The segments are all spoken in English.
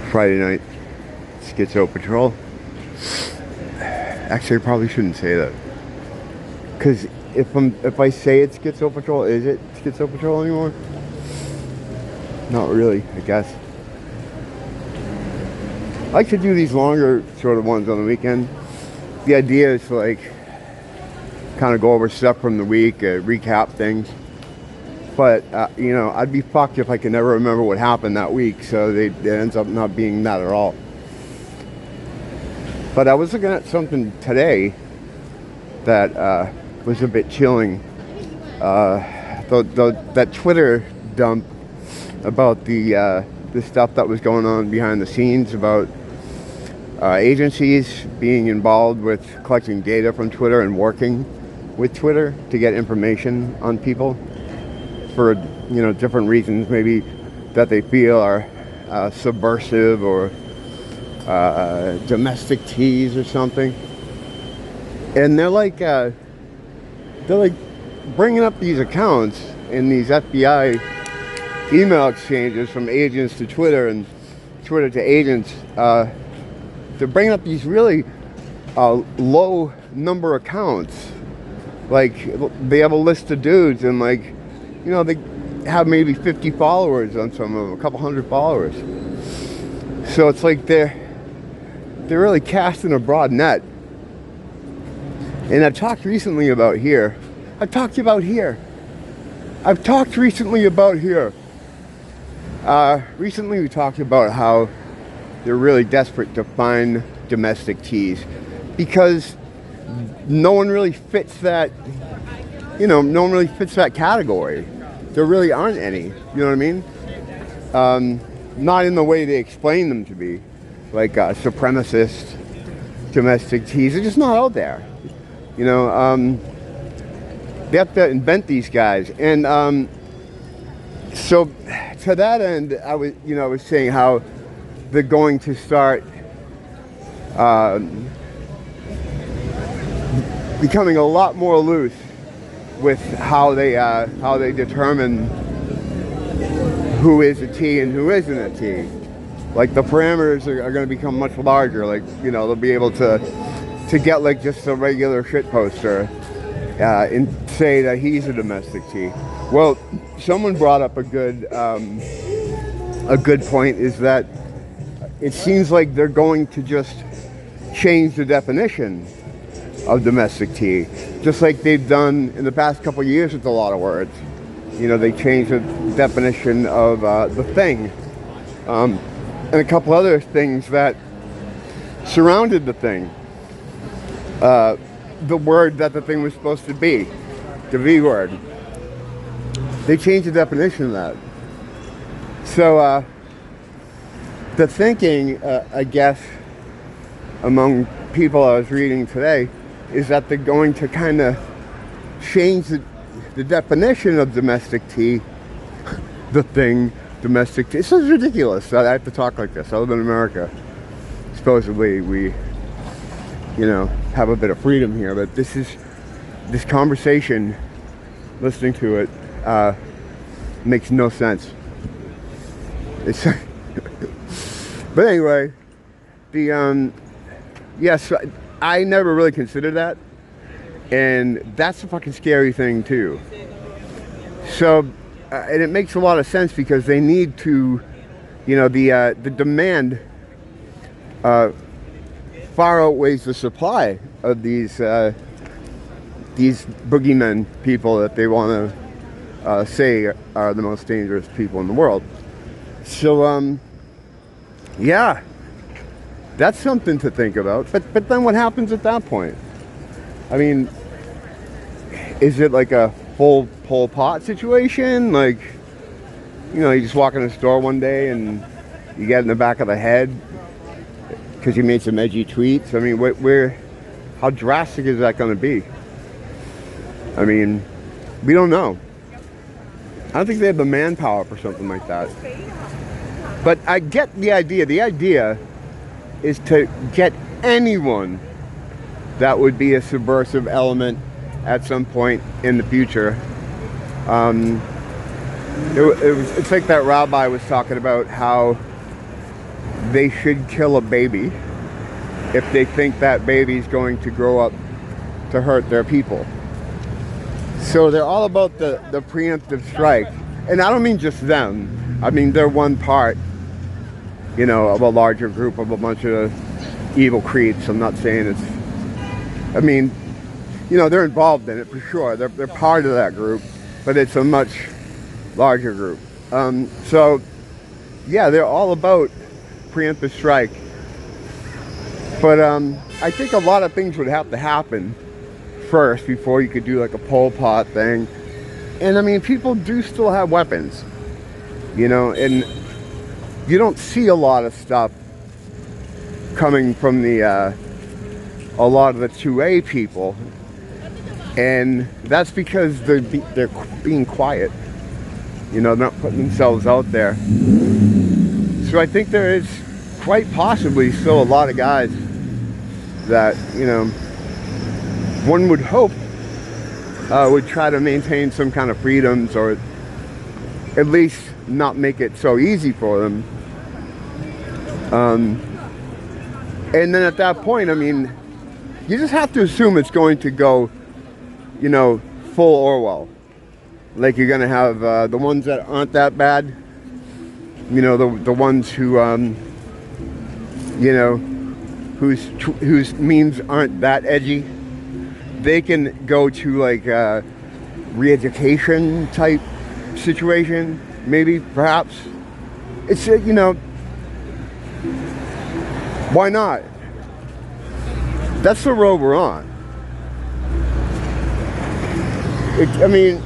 Friday night Schizo Patrol. Actually, I probably shouldn't say that, because if I say it's Schizo Patrol, is it Schizo Patrol anymore? Not really, I guess. I like to do these longer sort of ones on the weekend. The idea is to like kind of go over stuff from the week, recap things. But you know, I'd be fucked if I could never remember what happened that week. So it ends up not being that at all. But I was looking at something today that was a bit chilling. That Twitter dump about the stuff that was going on behind the scenes about agencies being involved with collecting data from Twitter and working with Twitter to get information on people for, you know, different reasons, maybe that they feel are subversive or domestic tease or something. And they're like bringing up these accounts in these FBI email exchanges from agents to Twitter and Twitter to agents. They're bringing up these really low number accounts. Like, they have a list of dudes, and like, you know, they have maybe 50 followers on some of them, a couple hundred followers. So it's like they're really casting a broad net. And I've talked recently about here. Recently we talked about how they're really desperate to find domestic teas because no one really fits that, you know, no one really fits that category. There really aren't any, you know what I mean? Not in the way they explain them to be, like supremacist domestic teas. They're just not out there, you know. They have to invent these guys, and so to that end, I was saying how they're going to start becoming a lot more loose with how they determine who is a T and who isn't a T. Like, the parameters are going to become much larger. Like, you know, they'll be able to get like just a regular shit poster and say that he's a domestic T. Well, someone brought up a good point, is that it seems like they're going to just change the definition of domestic T, just like they've done in the past couple of years with a lot of words. You know, they changed the definition of the thing, and a couple other things that surrounded the thing. The word that the thing was supposed to be, the V word. They changed the definition of that. So the thinking, I guess, among people I was reading today, is that they're going to kind of change the definition of domestic tea, the thing, domestic tea. This is ridiculous that I have to talk like this. I live in America. Supposedly we, you know, have a bit of freedom here, but this conversation, listening to it, makes no sense. It's but anyway, yes, I never really considered that, and that's a fucking scary thing too. So, and it makes a lot of sense because they need to, you know, the demand far outweighs the supply of these boogeymen people that they want to say are the most dangerous people in the world. So, yeah, that's something to think about. But then what happens at that point? I mean, is it like a full Pol Pot situation? Like, you know, you just walk in a store one day and you get in the back of the head because you made some edgy tweets. I mean, how drastic is that going to be? I mean, we don't know. I don't think they have the manpower for something like that. But I get the idea. The idea is to get anyone that would be a subversive element at some point in the future. It's like that rabbi was talking about how they should kill a baby if they think that baby's going to grow up to hurt their people. So they're all about the preemptive strike. And I don't mean just them. I mean, they're one part, you know, of a larger group of a bunch of evil creeps. I'm not saying it's... I mean, you know, they're involved in it for sure. They're part of that group, but it's a much larger group. So, yeah, they're all about preemptive strike. But I think a lot of things would have to happen first before you could do like a Pol Pot thing. And I mean, people do still have weapons, you know, and you don't see a lot of stuff coming from a lot of the 2A people. And that's because they're being quiet, you know, not putting themselves out there. So I think there is quite possibly still a lot of guys that, you know, one would hope would try to maintain some kind of freedoms, or at least not make it so easy for them. And then at that point, I mean, you just have to assume it's going to go, you know, full Orwell. Like, you're going to have the ones that aren't that bad, you know, the ones who, you know, whose memes aren't that edgy. They can go to like a re-education type situation, maybe, perhaps. It's, you know, why not? That's the road we're on. I mean,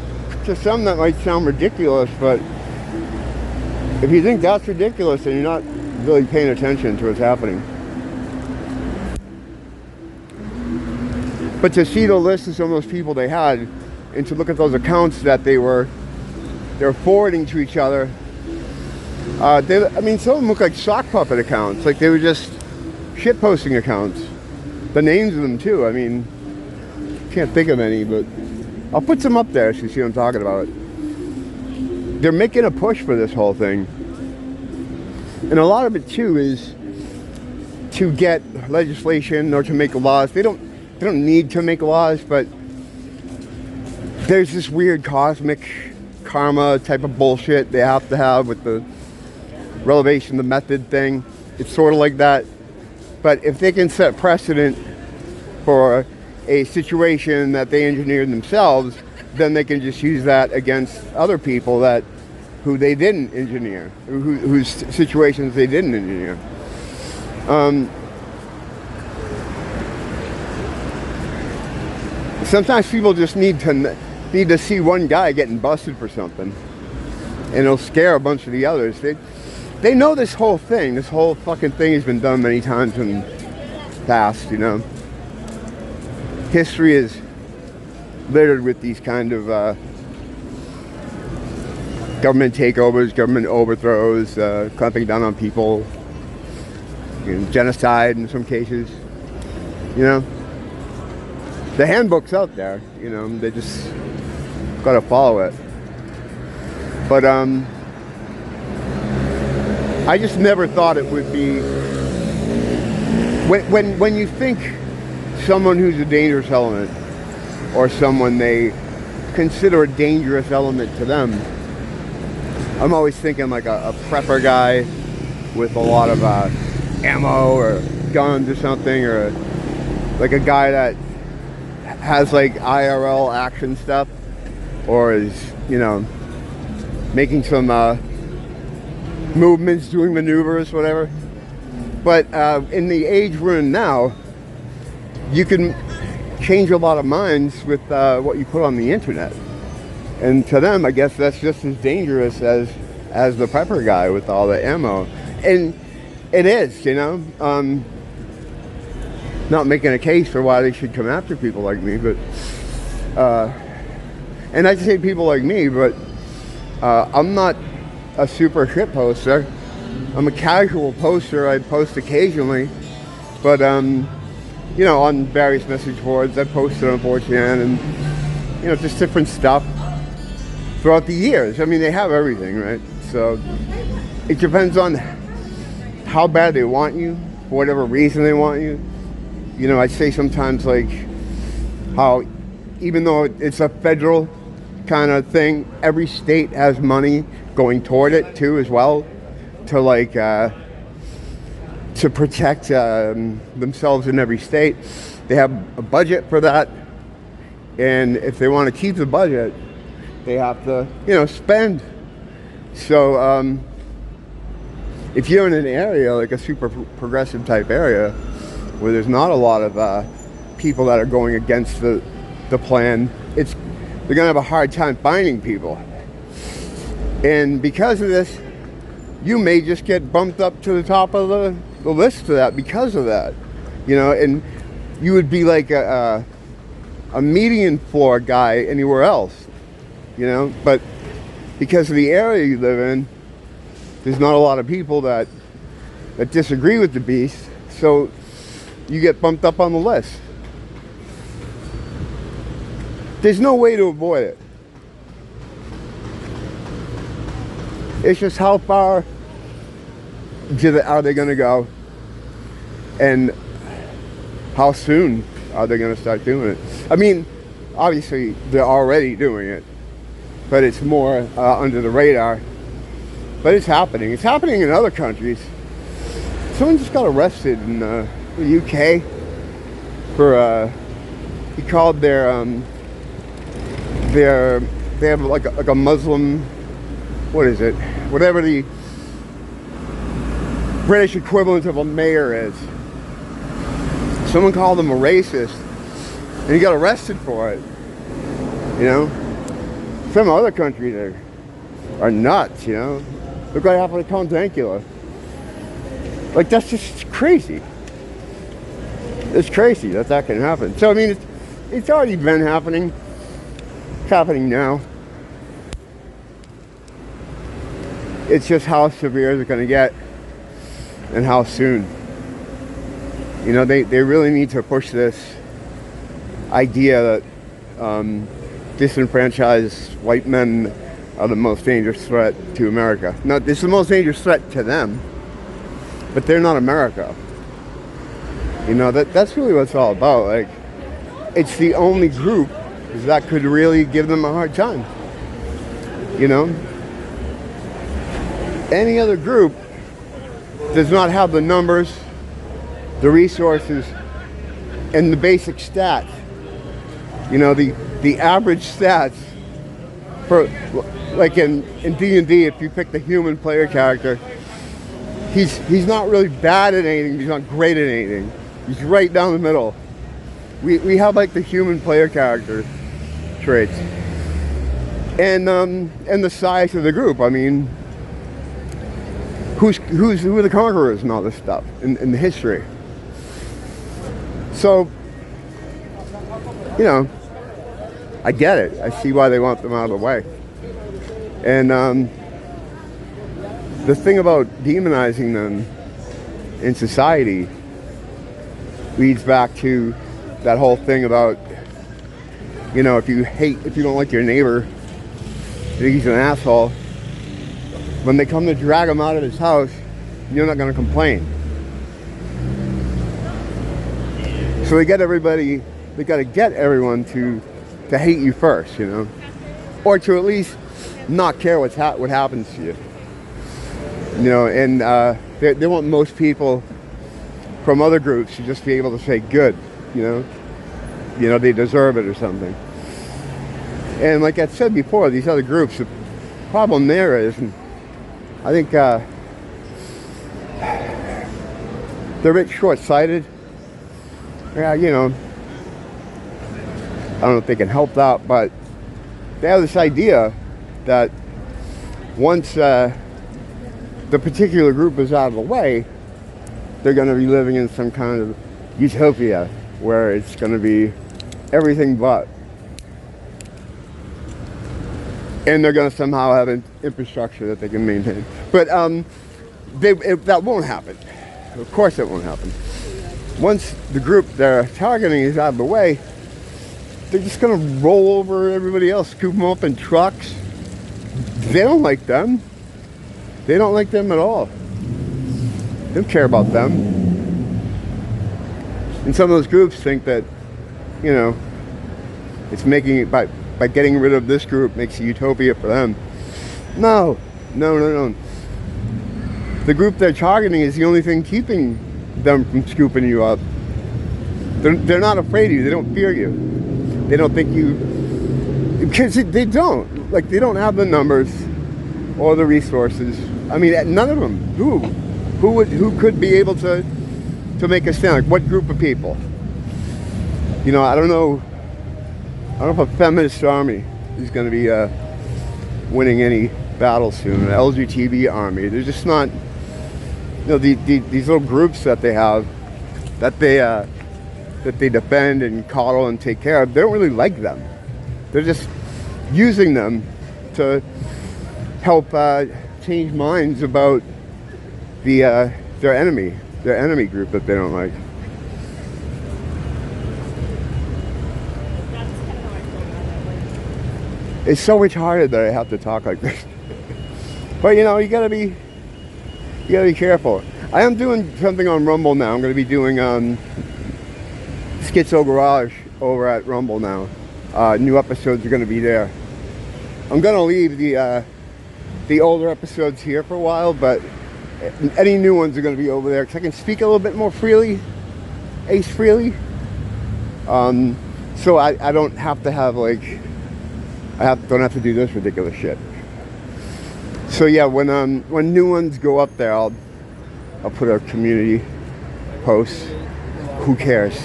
to some that might sound ridiculous, but if you think that's ridiculous, then you're not really paying attention to what's happening. But to see the list of some of those people they had, and to look at those accounts that they were forwarding to each other, I mean, some of them look like sock puppet accounts, like they were just shitposting accounts. The names of them too. I mean, can't think of any, but I'll put some up there so you see what I'm talking about. They're making a push for this whole thing, and a lot of it too is to get legislation or to make laws. They don't need to make laws, but there's this weird cosmic karma type of bullshit they have to have with the relevation, the method thing. It's sort of like that. But if they can set precedent for a situation that they engineered themselves, then they can just use that against other people who they didn't engineer, whose situations they didn't engineer. Sometimes people just need to see one guy getting busted for something, and it'll scare a bunch of the others. They know this whole fucking thing has been done many times in the past, you know. History is littered with these kind of government takeovers, government overthrows, clamping down on people, you know, genocide in some cases, you know. The handbook's out there, you know, they just gotta follow it. But I just never thought it would be, when you think someone who's a dangerous element, or someone they consider a dangerous element to them, I'm always thinking like a prepper guy with a lot of ammo or guns or something, or like a guy that has like IRL action stuff, or is, you know, making some movements, doing maneuvers, whatever. But in the age we're in now, you can change a lot of minds with what you put on the internet. And to them, I guess that's just as dangerous as the prepper guy with all the ammo. And it is, you know. Not making a case for why they should come after people like me, but and I say people like me, but I'm not a super shit poster. I'm a casual poster. I post occasionally, but you know, on various message boards. I posted on 4chan and, you know, just different stuff throughout the years. I mean, they have everything, right? So it depends on how bad they want you, for whatever reason they want you. You know, I say sometimes like how even though it's a federal kind of thing, every state has money going toward it too as well, to like to protect themselves in every state. They have a budget for that, and if they want to keep the budget, they have to, you know, spend. So if you're in an area like a super progressive type area where there's not a lot of people that are going against the plan, they're gonna have a hard time finding people. And because of this, you may just get bumped up to the top of the list for that because of that. You know, and you would be like a median floor guy anywhere else, you know, but because of the area you live in, there's not a lot of people that disagree with the beast, so you get bumped up on the list. There's no way to avoid it. It's just how far are they going to go, and how soon are they going to start doing it? I mean, obviously they're already doing it, but it's more under the radar. But it's happening. It's happening in other countries. Someone just got arrested in the UK for he called they have like a Muslim, what is it? Whatever the British equivalent of a mayor is. Someone called him a racist, and he got arrested for it. You know, some other countries are nuts. You know, look what happened to Count Dankula. Like, that's just crazy. It's crazy that can happen. So I mean, it's already been happening. It's happening now. It's just how severe is it going to get, and how soon. You know, they really need to push this idea that disenfranchised white men are the most dangerous threat to America. No, it's the most dangerous threat to them, but they're not America. You know, that's really what it's all about. Like, it's the only group that could really give them a hard time. You know? Any other group does not have the numbers, the resources, and the basic stats. You know, the average stats for, like in D&D, if you pick the human player character, he's not really bad at anything, he's not great at anything. He's right down the middle. We have like the human player character traits. And the size of the group. I mean, who are the conquerors and all this stuff in the history. So, you know, I get it. I see why they want them out of the way. And the thing about demonizing them in society leads back to that whole thing about, you know, if you don't like your neighbor, you think he's an asshole, when they come to drag him out of his house, you're not going to complain. So they got to get everyone to hate you first, you know, or to at least not care what happens to you, you know. And they want most people from other groups to just be able to say good, you know, they deserve it or something. And like I said before, these other groups, the problem there is, and I think they're a bit short-sighted. Yeah, you know, I don't know if they can help that, but they have this idea that once the particular group is out of the way, they're going to be living in some kind of utopia where it's going to be everything but. And they're going to somehow have an infrastructure that they can maintain. But that won't happen. Of course it won't happen. Once the group they're targeting is out of the way, they're just going to roll over everybody else, scoop them up in trucks. They don't like them. They don't like them at all. They don't care about them. And some of those groups think that, you know, it's making it by getting rid of this group makes a utopia for them. No. The group they're targeting is the only thing keeping them from scooping you up. They're not afraid of you. They don't fear you. They don't think you... Because they don't. Like, they don't have the numbers or the resources. I mean, none of them. Who could be able to make a stand? Like, what group of people? You know, I don't know if a feminist army is going to be winning any battles soon. An LGBT army. They're just not... You know, these little groups that they have, that they defend and coddle and take care of, they don't really like them. They're just using them to help change minds about their enemy group that they don't like. It's so retarded that I have to talk like this. But you know, you gotta be careful. I am doing something on Rumble now. I'm gonna be doing Schizo Garage over at Rumble now. New episodes are gonna be there. I'm gonna leave the older episodes here for a while, but any new ones are gonna be over there because I can speak a little bit more freely, ace freely. So I don't have to have like don't have to do this ridiculous shit. So yeah, when new ones go up there, I'll put a community post. Who cares?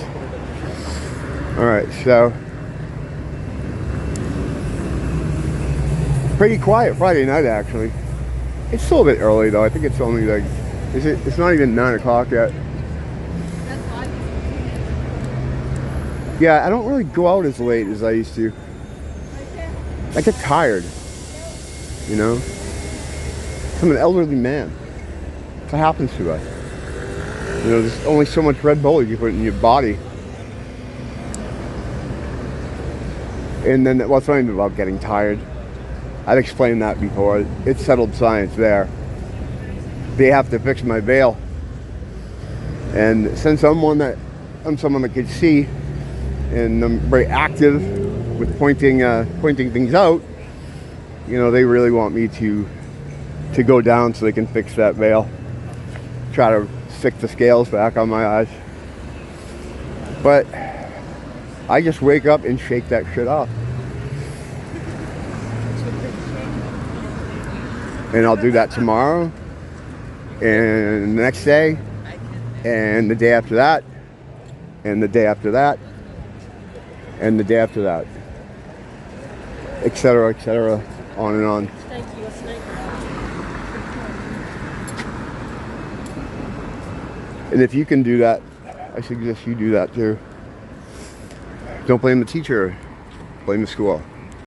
All right, so pretty quiet Friday night actually. It's still a bit early though. I think it's only like, it's not even 9 o'clock yet. Yeah, I don't really go out as late as I used to. I get tired, you know? I'm an elderly man. That's what happens to us. You know, there's only so much Red Bull you can put in your body. And then, well, it's not even about getting tired. I've explained that before. It's settled science there. They have to fix my veil. And since I'm someone that can see, and I'm very active with pointing things out, you know, they really want me to go down so they can fix that veil. Try to stick the scales back on my eyes. But I just wake up and shake that shit off. And I'll do that tomorrow, and the next day, and the day after that, and the day after that, and the day after that, etc., on and on. And if you can do that, I suggest you do that too. Don't blame the teacher, blame the school.